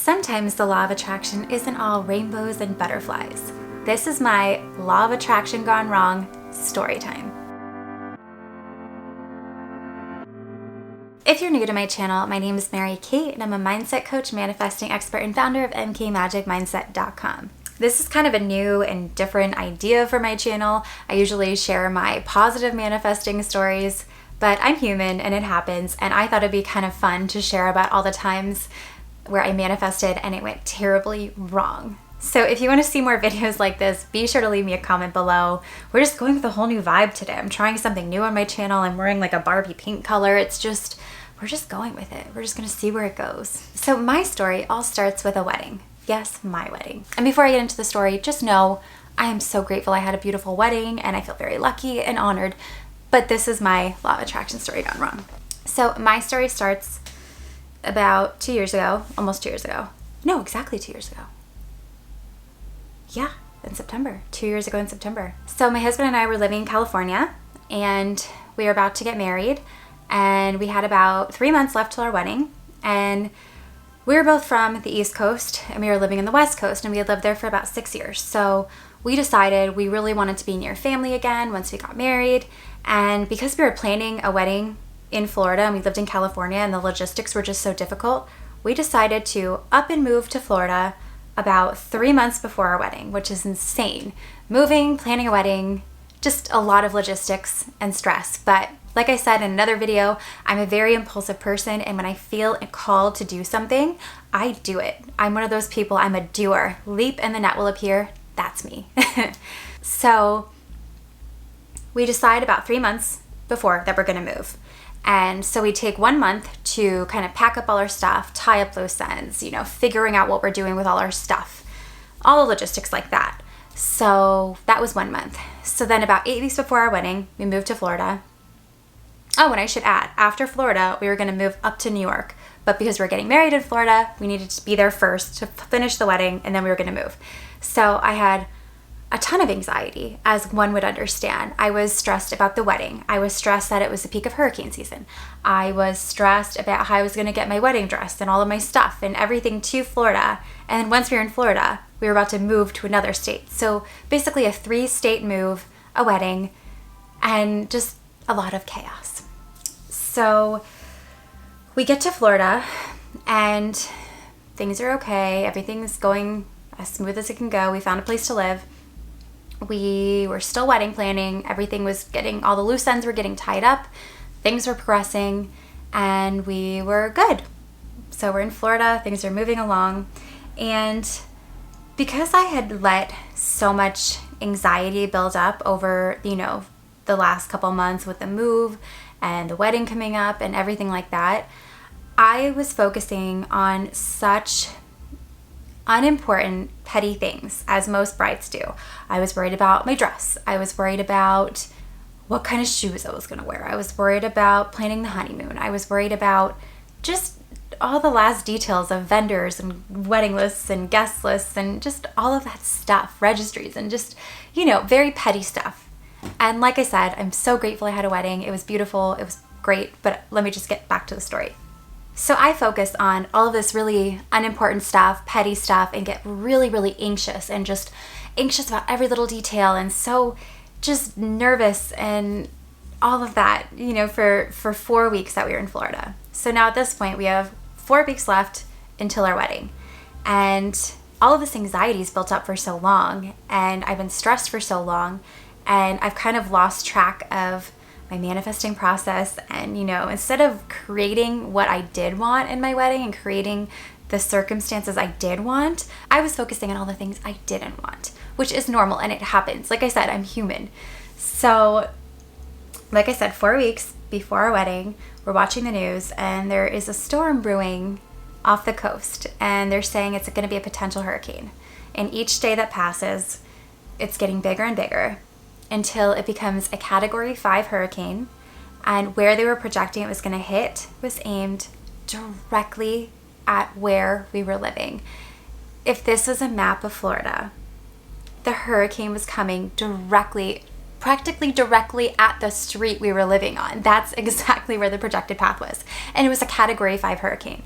Sometimes the law of attraction isn't all rainbows and butterflies. This is my law of attraction gone wrong story time. If you're new to my channel, my name is Mary Kate and I'm a mindset coach, manifesting expert, and founder of mkmagicmindset.com. This is kind of a new and different idea for my channel. I usually share my positive manifesting stories, but I'm human and it happens, and I thought it'd be kind of fun to share about all the times where I manifested and it went terribly wrong. So if you want to see more videos like this, be sure to leave me a comment below. We're just going with a whole new vibe today. I'm trying something new on my channel. I'm wearing like a Barbie pink color. We're just going with it. We're just gonna see where it goes. So my story all starts with a wedding. Yes, my wedding. And before I get into the story, just know I am so grateful I had a beautiful wedding and I feel very lucky and honored, but this is my law of attraction story gone wrong. So my story starts about 2 years ago, almost 2 years ago. No, exactly 2 years ago. Yeah, in September, 2 years ago in September. So my husband and I were living in California and we were about to get married, and we had about 3 months left till our wedding, and we were both from the East Coast and we were living in the West Coast, and we had lived there for about 6 years. So we decided we really wanted to be near family again once we got married, and because we were planning a wedding in Florida and we lived in California and the logistics were just so difficult, we decided to up and move to Florida about 3 months before our wedding, which is insane. Moving, planning a wedding, just a lot of logistics and stress. But like I said in another video, I'm a very impulsive person, and when I feel called to do something, I do it. I'm one of those people, I'm a doer. Leap and the net will appear. That's me. So we decide about 3 months before that we're gonna move. And so we take 1 month to kind of pack up all our stuff, tie up loose ends, figuring out what we're doing with all our stuff, all the logistics like that. So that was 1 month. So then about 8 weeks before our wedding, we moved to Florida. Oh, and I should add, after Florida, we were gonna move up to New York, but because we're getting married in Florida, we needed to be there first to finish the wedding, and then we were gonna move. So I had a ton of anxiety, as one would understand. I was stressed about the wedding. I was stressed that it was the peak of hurricane season. I was stressed about how I was gonna get my wedding dress and all of my stuff and everything to Florida. And then once we were in Florida, we were about to move to another state. So basically a 3-state move, a wedding, and just a lot of chaos. So we get to Florida and things are okay. Everything's going as smooth as it can go. We found a place to live. We were still wedding planning. Everything was all the loose ends were getting tied up. Things were progressing and we were good. So we're in Florida, things are moving along. And because I had let so much anxiety build up over, the last couple months with the move and the wedding coming up and everything like that, I was focusing on such unimportant, petty things, as most brides do. I was worried about my dress. I was worried about what kind of shoes I was going to wear. I was worried about planning the honeymoon. I was worried about just all the last details of vendors and wedding lists and guest lists and just all of that stuff, registries, and just, very petty stuff. And like I said, I'm so grateful I had a wedding. It was beautiful. It was great. But let me just get back to the story. So I focused on all of this really unimportant stuff, petty stuff, and get really, really anxious and just anxious about every little detail, and so just nervous and all of that, for 4 weeks that we were in Florida. So now at this point, we have 4 weeks left until our wedding. And all of this anxiety is built up for so long, and I've been stressed for so long, and I've kind of lost track of my manifesting process. And instead of creating what I did want in my wedding and creating the circumstances I did want, I was focusing on all the things I didn't want, which is normal and it happens. Like I said, I'm human. So like I said, 4 weeks before our wedding, we're watching the news and there is a storm brewing off the coast, and they're saying it's going to be a potential hurricane. And each day that passes, it's getting bigger and bigger, until it becomes a Category 5 hurricane, and where they were projecting it was going to hit was aimed directly at where we were living. If this was a map of Florida, the hurricane was coming practically directly at the street we were living on. That's exactly where the projected path was. And it was a Category 5 hurricane.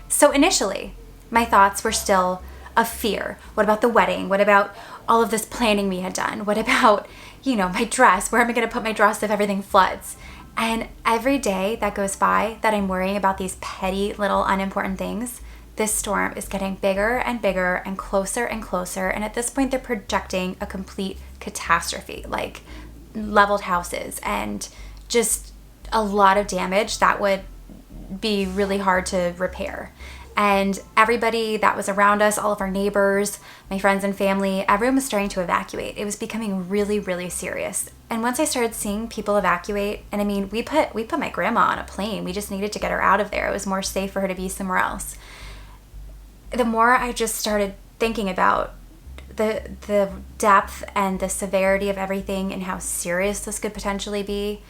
So initially, My thoughts were still of fear. What about the wedding? What about all of this planning we had done? What about, my dress? Where am I going to put my dress if everything floods? And every day that goes by that I'm worrying about these petty little unimportant things, this storm is getting bigger and bigger and closer and closer. And at this point, they're projecting a complete catastrophe, like leveled houses and just a lot of damage that would be really hard to repair. And everybody that was around us, all of our neighbors, my friends and family, everyone was starting to evacuate. It was becoming really, really serious. And once I started seeing people evacuate, and I mean, we put my grandma on a plane. We just needed to get her out of there. It was more safe for her to be somewhere else. The more I just started thinking about the depth and the severity of everything and how serious this could potentially be,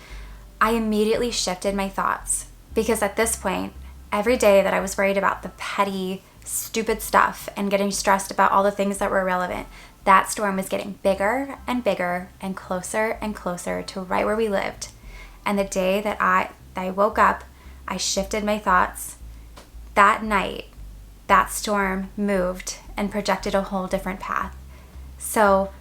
I immediately shifted my thoughts. Because at this point, every day that I was worried about the petty, stupid stuff and getting stressed about all the things that were irrelevant, that storm was getting bigger and bigger and closer to right where we lived. And the day that I woke up, I shifted my thoughts. That night, that storm moved and projected a whole different path. So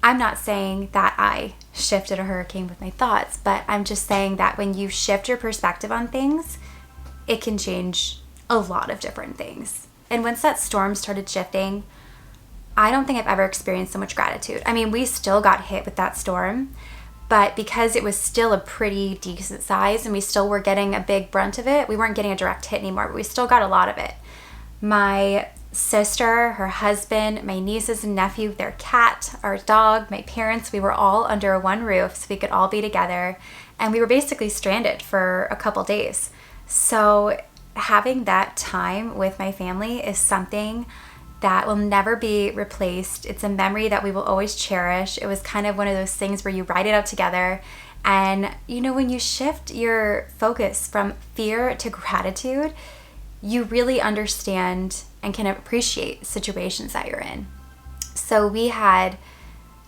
I'm not saying that I shifted a hurricane with my thoughts, but I'm just saying that when you shift your perspective on things, it can change a lot of different things. And once that storm started shifting, I don't think I've ever experienced so much gratitude. I mean, we still got hit with that storm, but because it was still a pretty decent size and we still were getting a big brunt of it, we weren't getting a direct hit anymore, but we still got a lot of it. My sister, her husband, my nieces and nephew, their cat, our dog, my parents, we were all under one roof so we could all be together. And we were basically stranded for a couple days. So having that time with my family is something that will never be replaced. It's a memory that we will always cherish. It was kind of one of those things where you write it out together. And when you shift your focus from fear to gratitude, you really understand and can appreciate situations that you're in. So we had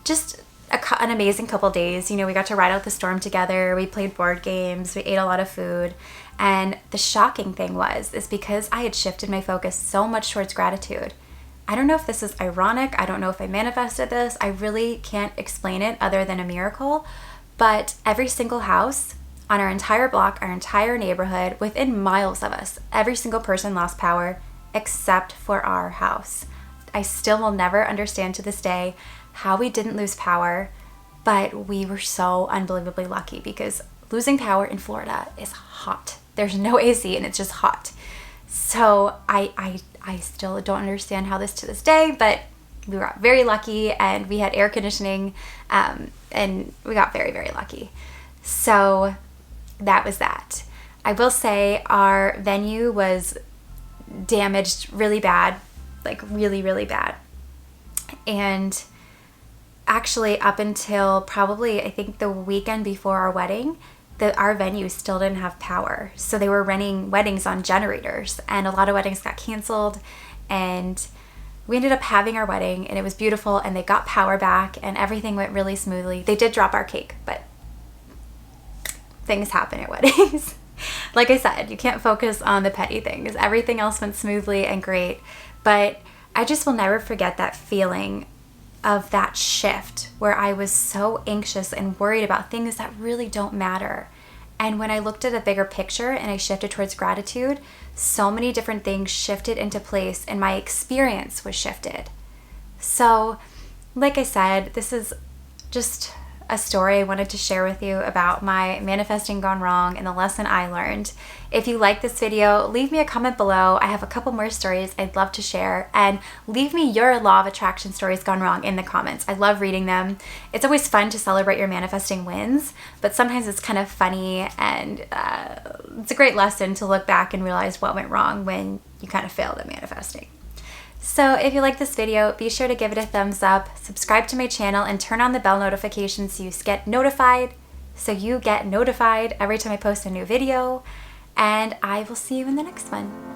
just an amazing couple days. We got to ride out the storm together. We played board games. We ate a lot of food. And the shocking thing is because I had shifted my focus so much towards gratitude. I don't know if this is ironic. I don't know if I manifested this. I really can't explain it other than a miracle. But every single house on our entire block, our entire neighborhood, within miles of us, every single person lost power except for our house. I still will never understand to this day how we didn't lose power, but we were so unbelievably lucky because losing power in Florida is hot. There's no AC and it's just hot. So I still don't understand how to this day, but we got very lucky and we had air conditioning and we got very, very lucky. So that was that. I will say our venue was damaged really bad, like really, really bad. And actually up until probably, I think the weekend before our wedding, our venue still didn't have power. So they were running weddings on generators and a lot of weddings got canceled, and we ended up having our wedding and it was beautiful and they got power back and everything went really smoothly. They did drop our cake, but things happen at weddings. Like I said, you can't focus on the petty things. Everything else went smoothly and great, but I just will never forget that feeling of that shift where I was so anxious and worried about things that really don't matter. And when I looked at a bigger picture and I shifted towards gratitude, so many different things shifted into place and my experience was shifted. So, like I said, this is just a story I wanted to share with you about my manifesting gone wrong and the lesson I learned. If you like this video, leave me a comment below. I have a couple more stories I'd love to share, and leave me your law of attraction stories gone wrong in the comments. I love reading them. It's always fun to celebrate your manifesting wins, but sometimes it's kind of funny and it's a great lesson to look back and realize what went wrong when you kind of failed at manifesting. So if you like this video, be sure to give it a thumbs up, subscribe to my channel, and turn on the bell notifications so you get notified every time I post a new video. And I will see you in the next one.